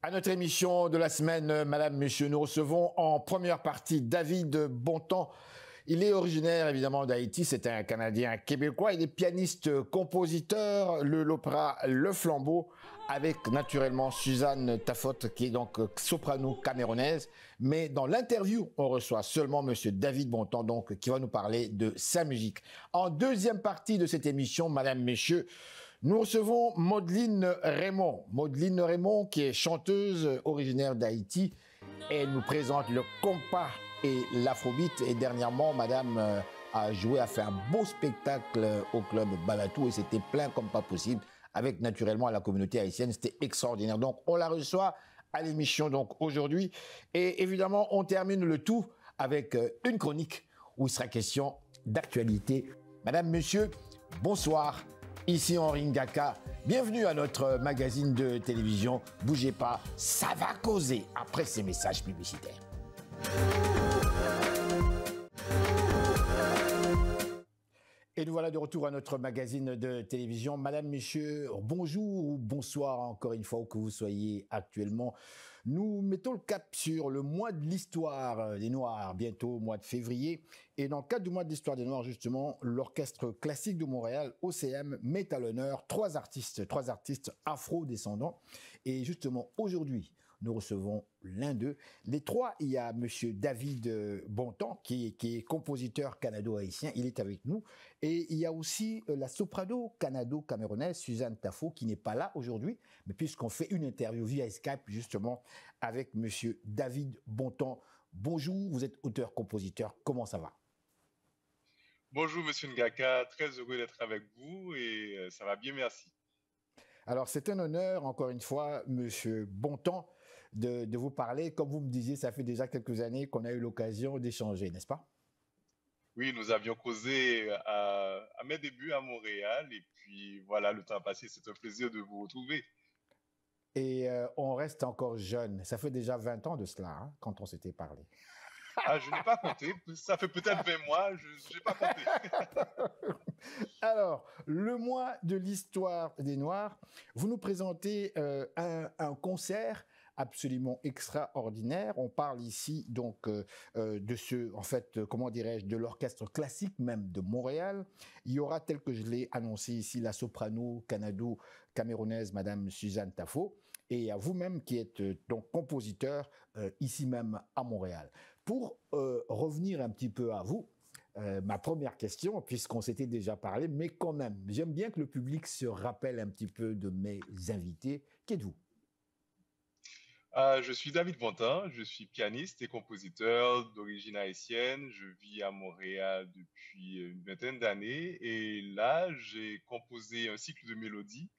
À notre émission de la semaine, Madame, Monsieur, nous recevons en première partie David Bontemps. Il est originaire évidemment d'Haïti, c'est un Canadien québécois. Il est pianiste, compositeur, l'opéra Le Flambeau, avec naturellement Suzanne Tafotte, qui est donc soprano camerounaise. Mais dans l'interview, on reçoit seulement Monsieur David Bontemps, donc, qui va nous parler de sa musique. En deuxième partie de cette émission, Madame, Messieurs, nous recevons Maudeline Raymond. Maudeline Raymond, qui est chanteuse originaire d'Haïti. Elle nous présente le compas et l'afrobeat. Et dernièrement, Madame a fait un beau spectacle au club Balatou et c'était plein comme pas possible, avec naturellement la communauté haïtienne. C'était extraordinaire. Donc, on la reçoit à l'émission donc aujourd'hui. Et évidemment, on termine le tout avec une chronique où il sera question d'actualité. Madame, Monsieur, bonsoir. Ici Henri Ngaka, bienvenue à notre magazine de télévision. Bougez pas, ça va causer après ces messages publicitaires. Et nous voilà de retour à notre magazine de télévision. Madame, Messieurs, bonjour ou bonsoir encore une fois où que vous soyez actuellement. Nous mettons le cap sur le mois de l'histoire des Noirs, bientôt au mois de février. Et dans le cadre du mois de l'histoire des Noirs, justement, l'Orchestre classique de Montréal, OCM, met à l'honneur trois artistes afro-descendants. Et justement, aujourd'hui, nous recevons l'un d'eux. Les trois, il y a Monsieur David Bontemps, qui est compositeur canado-haïtien, il est avec nous. Et il y a aussi la soprano canado-camerounaise, Suzanne Tafotte, qui n'est pas là aujourd'hui, mais puisqu'on fait une interview via Skype, justement, avec Monsieur David Bontemps. Bonjour, vous êtes auteur-compositeur, comment ça va? Bonjour Monsieur Ngaka, très heureux d'être avec vous et ça va bien, merci. Alors c'est un honneur, encore une fois, Monsieur Bontemps, de vous parler. Comme vous me disiez, ça fait déjà quelques années qu'on a eu l'occasion d'échanger, n'est-ce pas? Oui, nous avions causé à mes débuts à Montréal et puis voilà, le temps a passé, c'est un plaisir de vous retrouver. Et on reste encore jeune. Ça fait déjà 20 ans de cela, hein, quand on s'était parlé. Ah, je n'ai pas compté, ça fait peut-être 20 mois, je n'ai pas compté. Alors, le mois de l'histoire des Noirs, vous nous présentez un concert absolument extraordinaire. On parle ici donc comment dirais-je, de l'orchestre classique même de Montréal. Il y aura, tel que je l'ai annoncé ici, la soprano canado-camerounaise Madame Suzanne Tafotte, et à vous-même qui êtes donc compositeur ici même à Montréal. Pour revenir un petit peu à vous, ma première question, puisqu'on s'était déjà parlé, mais quand même, j'aime bien que le public se rappelle un petit peu de mes invités. Qui êtes-vous? Je suis David Bontemps, je suis pianiste et compositeur d'origine haïtienne. Je vis à Montréal depuis une vingtaine d'années et là, j'ai composé un cycle de mélodies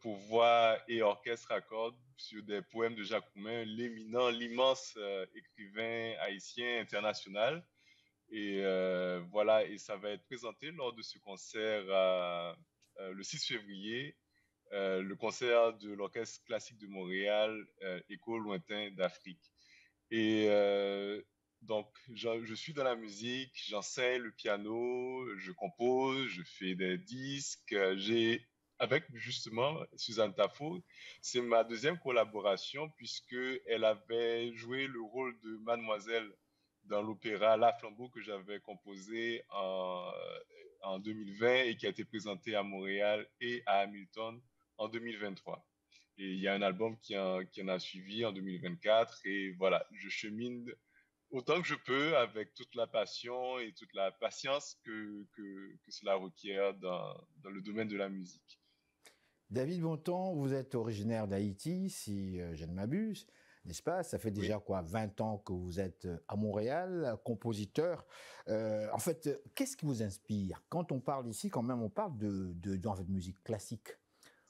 pour voix et orchestre à cordes sur des poèmes de Jacques Roumain, l'éminent, l'immense écrivain haïtien international. Et voilà, et ça va être présenté lors de ce concert le 6 février, le concert de l'Orchestre classique de Montréal, Écho lointain d'Afrique. Et donc, je suis dans la musique, j'enseigne le piano, je compose, je fais des disques. Avec justement Suzanne Tafotte, c'est ma deuxième collaboration puisque elle avait joué le rôle de Mademoiselle dans l'opéra La Flambeau que j'avais composé en 2020 et qui a été présenté à Montréal et à Hamilton en 2023. Et il y a un album qui en a suivi en 2024 et voilà, je chemine autant que je peux avec toute la passion et toute la patience que cela requiert dans le domaine de la musique. David Bontemps, vous êtes originaire d'Haïti, si je ne m'abuse, n'est-ce pas? Ça fait déjà Oui. 20 ans que vous êtes à Montréal, compositeur. En fait, qu'est-ce qui vous inspire? Quand on parle ici, quand même, on parle en fait, de musique classique.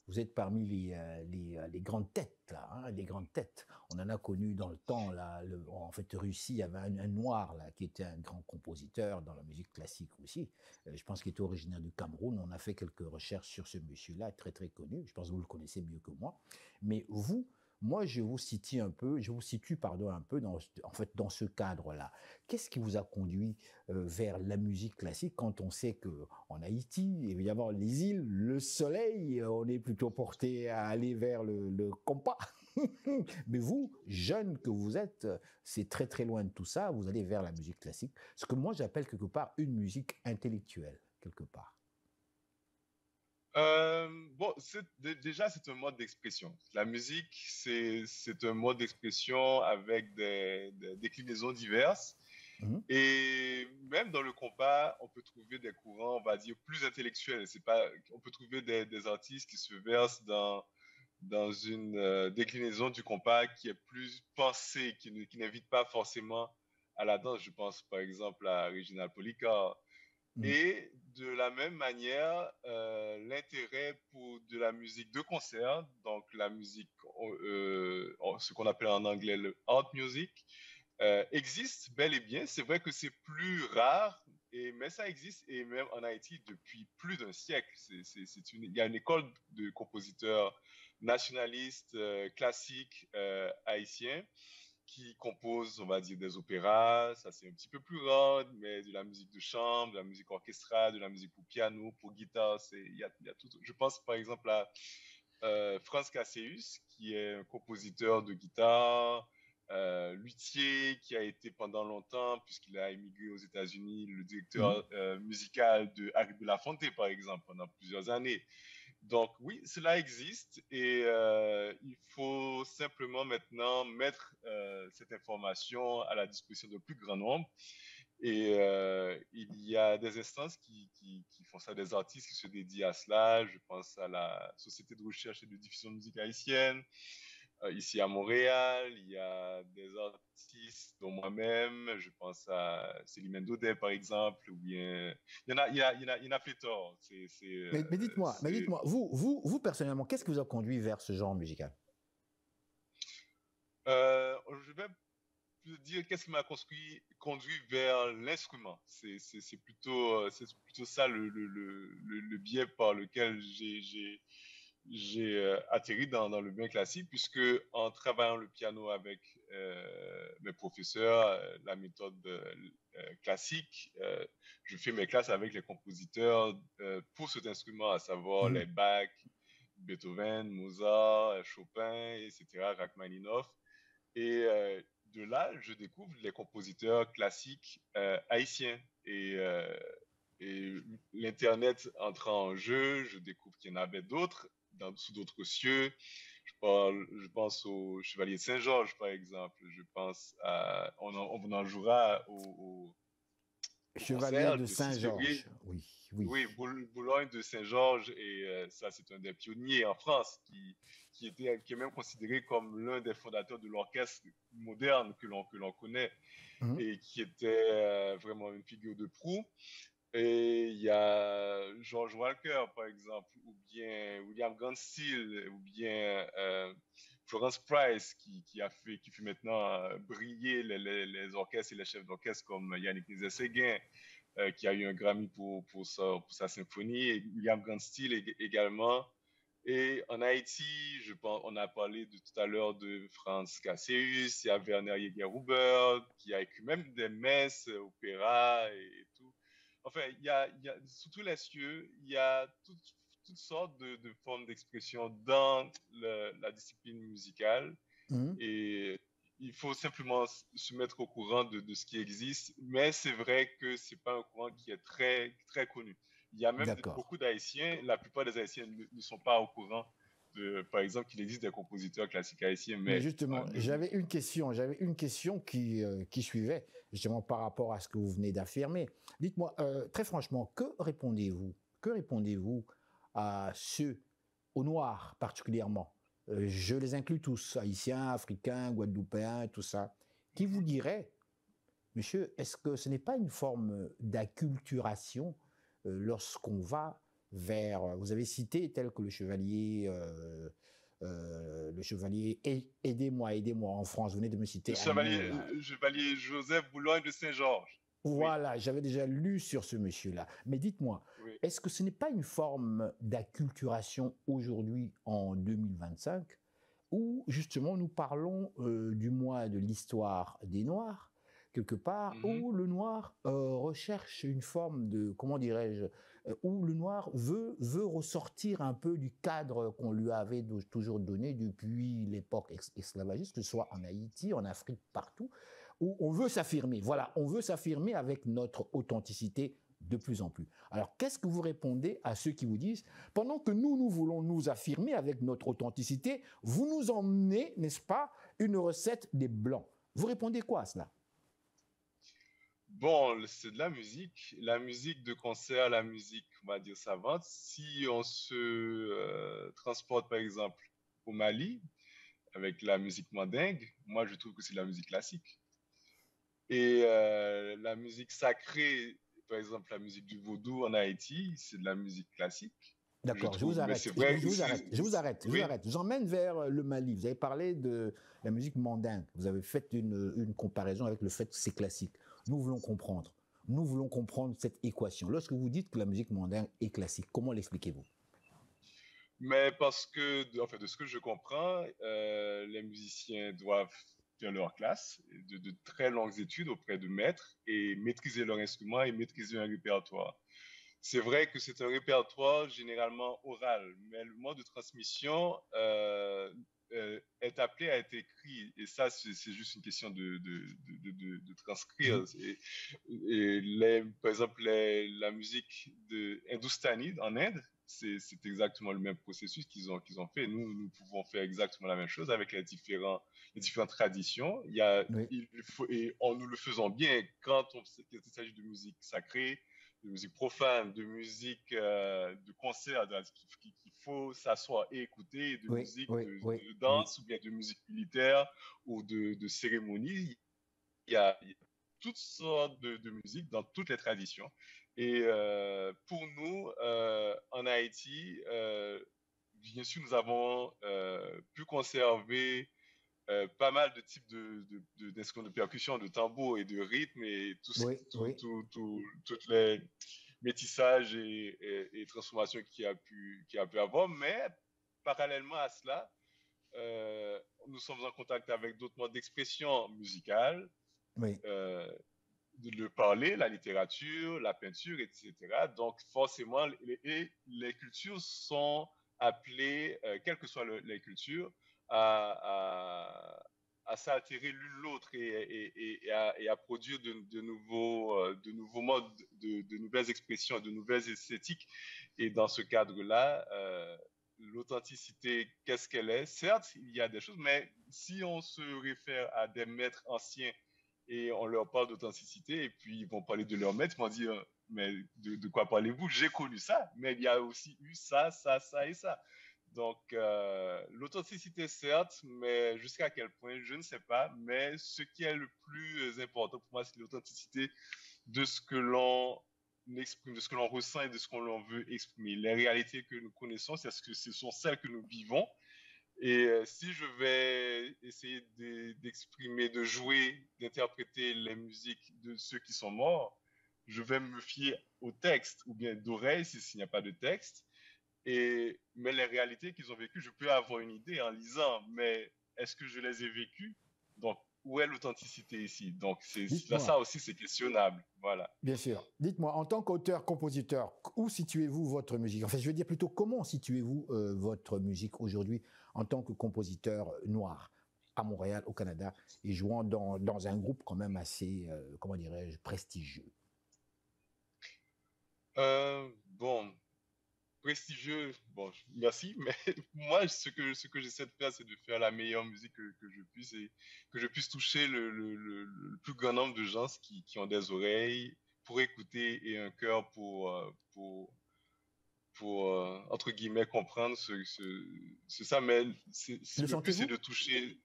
Vous êtes parmi les grandes têtes, là, hein, les grandes têtes. On en a connu dans le temps, là, en fait, Russie, il y avait un noir, là, qui était un grand compositeur dans la musique classique aussi. Je pense qu'il était originaire du Cameroun. On a fait quelques recherches sur ce monsieur-là, très, très connu. Je pense que vous le connaissez mieux que moi. Mais vous, moi, je vous situe un peu dans ce cadre-là. Qu'est-ce qui vous a conduit vers la musique classique quand on sait qu'en Haïti, évidemment, les îles, le soleil, on est plutôt porté à aller vers le compas. Mais vous, jeune que vous êtes, c'est très très loin de tout ça. Vous allez vers la musique classique, ce que moi j'appelle quelque part une musique intellectuelle, quelque part. Bon, déjà, c'est un mode d'expression. La musique, c'est un mode d'expression avec des déclinaisons diverses. Mhm, Et même dans le compas, on peut trouver des courants, on va dire, plus intellectuels. C'est pas, on peut trouver des artistes qui se versent dans une déclinaison du compas qui est plus pensée, qui n'invite pas forcément à la danse. Je pense par exemple à Reginald Policar. mhm, Et de la même manière, l'intérêt pour de la musique de concert, donc la musique, ce qu'on appelle en anglais le art music, existe bel et bien. C'est vrai que c'est plus rare, mais ça existe, et même en Haïti depuis plus d'un siècle. Il y a une école de compositeurs nationalistes, classiques, haïtiens qui composent, on va dire, des opéras. Ça, c'est un petit peu plus rare, mais de la musique de chambre, de la musique orchestrale, de la musique pour piano, pour guitare. Il y a tout. Je pense par exemple à Franz Cassius, qui est un compositeur de guitare, luthier, qui a été pendant longtemps, puisqu'il a émigré aux États-Unis, le mhm. directeur musical de Harry Belafonte, par exemple, pendant plusieurs années. Donc oui, cela existe et il faut simplement maintenant mettre cette information à la disposition de plus grand nombre. Et il y a des instances qui font ça, des artistes qui se dédient à cela. Je pense à la Société de recherche et de diffusion de musique haïtienne. Ici à Montréal, il y a des artistes, dont moi-même, je pense à Célimène Daudet, par exemple, ou bien... Il y en a pléthore. Mais dites-moi, vous personnellement, qu'est-ce qui vous a conduit vers ce genre musical? Je vais dire qu'est-ce qui m'a conduit vers l'instrument. C'est plutôt ça le biais par lequel j'ai atterri dans le bien classique, puisque en travaillant le piano avec mes professeurs, la méthode classique, je fais mes classes avec les compositeurs pour cet instrument, à savoir Mhm, les Bach, Beethoven, Mozart, Chopin, etc., Rachmaninoff. Et de là, je découvre les compositeurs classiques haïtiens. Et l'Internet entrant en jeu, je découvre qu'il y en avait d'autres, sous d'autres cieux. Je pense au Chevalier de Saint-Georges, par exemple. Je pense à... On en jouera au Chevalier concert de le 6 février. Saint-Georges, oui, oui. Oui, Boulogne de Saint-Georges, et ça, c'est un des pionniers en France qui est même considéré comme l'un des fondateurs de l'orchestre moderne que l'on connaît Mhm, et qui était vraiment une figure de proue. Et il y a George Walker, par exemple, ou bien William Ganstill, ou bien Florence Price, qui fait maintenant briller les orchestres et les chefs d'orchestre comme Yannick Nézet-Séguin, qui a eu un Grammy pour sa symphonie, et William Ganstill également. Et en Haïti, je pense, on a parlé tout à l'heure de Franz Cassius, il y a Werner Jägerhuber, qui a écrit même des messes, opéras et tout. Enfin, sous tous les cieux, il y a toutes sortes de formes d'expression dans la discipline musicale. mhm. Et il faut simplement se mettre au courant de ce qui existe. Mais c'est vrai que c'est pas un courant qui est très, très connu. Il y a même D'accord. beaucoup d'Haïtiens, la plupart des Haïtiens ne sont pas au courant par exemple, qu'il existe des compositeurs classiques haïtiens, Mais mais justement, j'avais une question qui suivait, justement par rapport à ce que vous venez d'affirmer. Dites-moi, très franchement, que répondez-vous à ceux, aux Noirs particulièrement, je les inclus tous, Haïtiens, Africains, Guadeloupéens, tout ça, qui vous diraient, monsieur, est-ce que ce n'est pas une forme d'acculturation lorsqu'on va vers, vous avez cité tel que le chevalier, aidez-moi, aidez-moi en France, vous venez de me citer un nom là. le chevalier Joseph Boulogne de Saint-Georges. Oui, Voilà, j'avais déjà lu sur ce monsieur-là. Mais dites-moi, oui. est-ce que ce n'est pas une forme d'acculturation aujourd'hui en 2025 où justement nous parlons du mois de l'histoire des Noirs, quelque part, Mhm. où le Noir recherche une forme de, comment dirais-je, où le noir veut ressortir un peu du cadre qu'on lui avait toujours donné depuis l'époque esclavagiste, que ce soit en Haïti, en Afrique, partout, où on veut s'affirmer. Voilà, on veut s'affirmer avec notre authenticité de plus en plus. Alors, qu'est-ce que vous répondez à ceux qui vous disent, pendant que nous voulons nous affirmer avec notre authenticité, vous nous emmenez, n'est-ce pas, une recette des Blancs. Vous répondez quoi à cela? Bon, c'est de la musique de concert, la musique, on va dire, savante. Si on se transporte, par exemple, au Mali, avec la musique mandingue, moi, je trouve que c'est de la musique classique. Et la musique sacrée, par exemple, la musique du vaudou en Haïti, c'est de la musique classique, je D'accord, je vous trouve. Mais c'est arrête. vrai Je que vous arrête. Je vous arrête. Je vous oui, arrête. J'emmène vers le Mali. Vous avez parlé de la musique mandingue. Vous avez fait une comparaison avec le fait que c'est classique. Nous voulons comprendre. Nous voulons comprendre cette équation. Lorsque vous dites que la musique mandingue est classique, comment l'expliquez-vous? mais parce que, en fait, de ce que je comprends, les musiciens doivent faire leur classe, de très longues études auprès de maîtres et maîtriser leur instrument et maîtriser un répertoire. C'est vrai que c'est un répertoire généralement oral, mais le mode de transmission est appelé à être écrit. Et ça, c'est juste une question de transcrire. Mhm. Par exemple, la musique de Hindustani en Inde, c'est exactement le même processus qu'ils ont fait. Nous pouvons faire exactement la même chose avec les différentes traditions. Oui, Et nous le faisons bien quand il s'agit de musique sacrée, de musique profane, de musique de concert, qu'il faut s'asseoir et écouter, de oui, musique oui, oui, de oui. danse ou bien de musique militaire ou de cérémonie. Il y a toutes sortes de musique dans toutes les traditions. Et pour nous, en Haïti, bien sûr, nous avons pu conserver pas mal de types d'instruments de percussion, de tambour et de rythme et Oui, oui. toutes les métissages et transformations qu'il a pu avoir. Mais parallèlement à cela, nous sommes en contact avec d'autres modes d'expression musicale, Oui. euh, le parler, la littérature, la peinture, etc. Donc forcément, les cultures sont appelées, quelles que soient les cultures, à, à s'altérer l'une l'autre et à produire de nouveaux modes, de nouvelles expressions, de nouvelles esthétiques. Et dans ce cadre-là, l'authenticité, qu'est-ce qu'elle est? Certes, il y a des choses, mais si on se réfère à des maîtres anciens et on leur parle d'authenticité et puis ils vont parler de leur maître, ils vont dire mais de quoi parlez-vous? J'ai connu ça, mais il y a aussi eu ça, ça, ça et ça. Donc l'authenticité certes, mais jusqu'à quel point, je ne sais pas. Mais ce qui est le plus important pour moi, c'est l'authenticité de ce que l'on exprime, de ce que l'on ressent et de ce qu'on veut exprimer. Les réalités que nous connaissons, c'est ce que ce sont celles que nous vivons et si je vais essayer d'exprimer, de jouer, d'interpréter les musiques de ceux qui sont morts, je vais me fier au texte ou bien d'oreille s'il n'y a pas de texte. Mais les réalités qu'ils ont vécues, je peux avoir une idée en lisant, mais est-ce que je les ai vécues? Donc, où est l'authenticité ici? Donc, Dites-moi, ça aussi, c'est questionnable. Voilà. bien sûr, dites-moi, en tant qu'auteur-compositeur, où situez-vous votre musique? Enfin, je veux dire plutôt, comment situez-vous votre musique aujourd'hui en tant que compositeur noir à Montréal, au Canada, et jouant dans un groupe quand même assez, comment dirais-je, prestigieux? Bon, prestigieux, bon, merci, mais moi, ce que j'essaie de faire, c'est de faire la meilleure musique que je puisse et que je puisse toucher le plus grand nombre de gens qui ont des oreilles pour écouter et un cœur entre guillemets, comprendre ça. Mais Le le but, c'est sentez-vous? de toucher,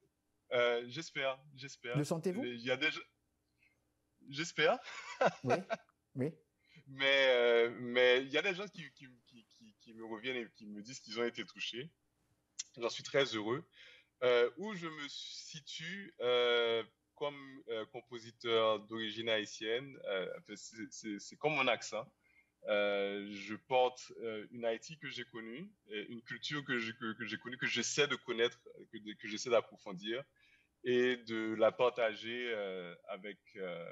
j'espère. Le sentez-vous? Il y a des, j'espère. Oui, oui. Mais il y a des gens qui me reviennent et qui me disent qu'ils ont été touchés. J'en suis très heureux. Où je me situe comme compositeur d'origine haïtienne, c'est comme mon accent. Je porte une Haïti que j'ai connue, une culture que j'ai connue, que j'essaie de connaître, que j'essaie d'approfondir. et de la partager avec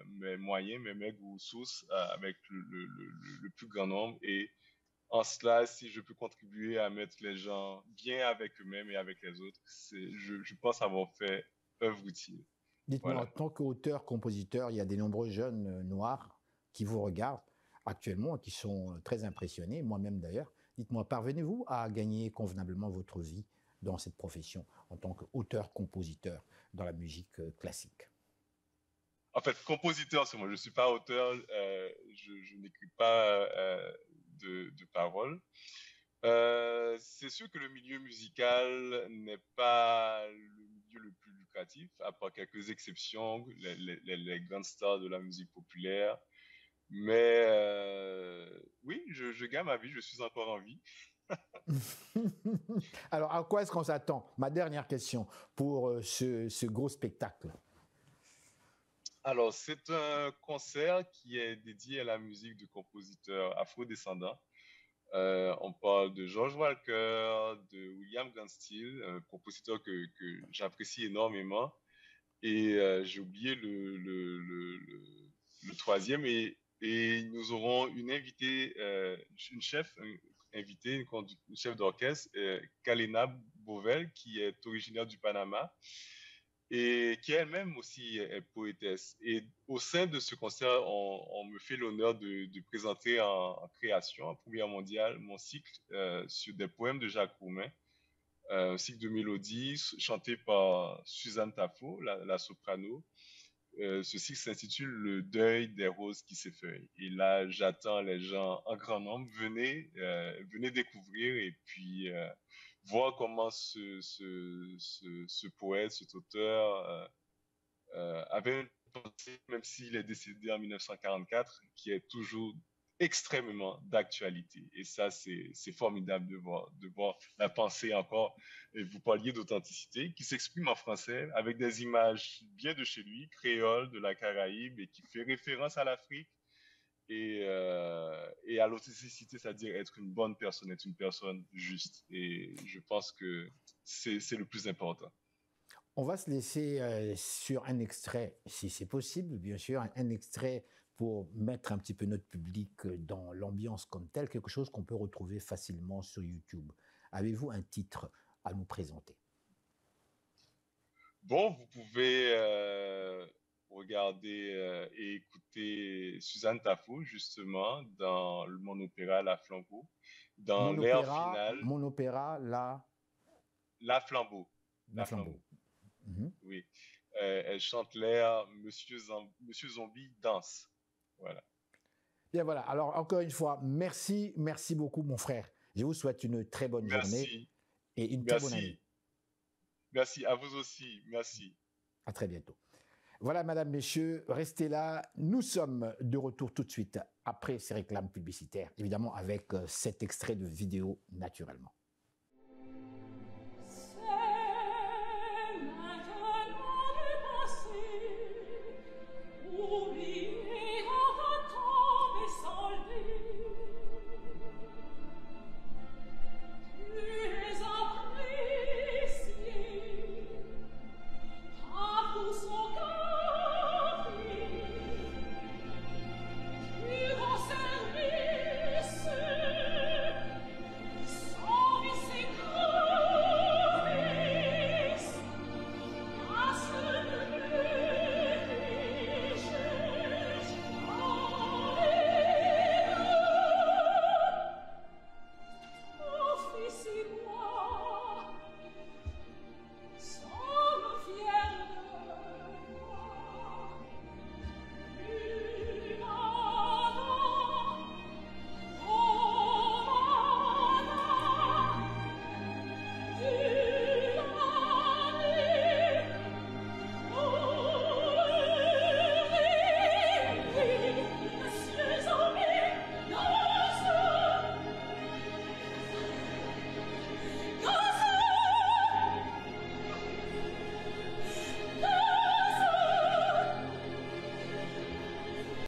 mes moyens, mes ressources, avec le plus grand nombre. Et en cela, si je peux contribuer à mettre les gens bien avec eux-mêmes et avec les autres, je pense avoir fait œuvre utile. Dites-moi, en Voilà. tant qu'auteur, compositeur, il y a des nombreux jeunes noirs qui vous regardent actuellement et qui sont très impressionnés, moi-même d'ailleurs. Dites-moi, parvenez-vous à gagner convenablement votre vie dans cette profession en tant qu'auteur, compositeur dans la musique classique? En fait, compositeur, c'est moi. Je ne suis pas auteur, je n'écris pas de paroles. C'est sûr que le milieu musical n'est pas le milieu le plus lucratif, à part quelques exceptions, les grandes stars de la musique populaire. Mais oui, je gagne ma vie, je suis encore en vie. Alors, à quoi est-ce qu'on s'attend? Ma dernière question pour ce gros spectacle. Alors, c'est un concert qui est dédié à la musique de compositeurs afro-descendants. On parle de George Walker, de William Granstill, un compositeur que j'apprécie énormément. Et j'ai oublié le troisième. Et nous aurons une invitée, une chef invitée, une chef d'orchestre, Kalena Bovel, qui est originaire du Panama et qui elle-même aussi est poétesse. Et au sein de ce concert, on me fait l'honneur de présenter en création, en première mondiale, mon cycle sur des poèmes de Jacques Roumain, un cycle de mélodies chanté par Suzanne Tafo, la soprano. Ce cycle s'intitule Le deuil des roses qui s'effeuillent. Et là, j'attends les gens en grand nombre. Venez découvrir et puis voir comment ce poète, cet auteur avait une pensée, même s'il est décédé en 1944, qui est toujours extrêmement d'actualité. Et ça, c'est formidable de voir la pensée encore, et vous parliez d'authenticité, qui s'exprime en français avec des images bien de chez lui, créole, de la Caraïbe, et qui fait référence à l'Afrique et à l'authenticité, c'est-à-dire être une bonne personne, être une personne juste. Et je pense que c'est le plus important. On va se laisser sur un extrait, si c'est possible, bien sûr, un extrait pour mettre un petit peu notre public dans l'ambiance comme telle, quelque chose qu'on peut retrouver facilement sur YouTube. Avez-vous un titre à nous présenter? Bon, vous pouvez regarder et écouter Suzanne Tafo, justement, dans mon opéra La Flambeau, dans l'air final, Mon opéra, La Flambeau. la La flambeau. Flambeau, Mhm. oui. Elle chante l'air Monsieur Zombie danse. Voilà. Bien voilà, alors encore une fois, merci beaucoup mon frère. Je vous souhaite une très bonne journée Merci, et une très bonne année. merci, merci à vous aussi, merci. À très bientôt. Voilà, madame, messieurs, restez là. Nous sommes de retour tout de suite après ces réclames publicitaires, évidemment avec cet extrait de vidéo naturellement.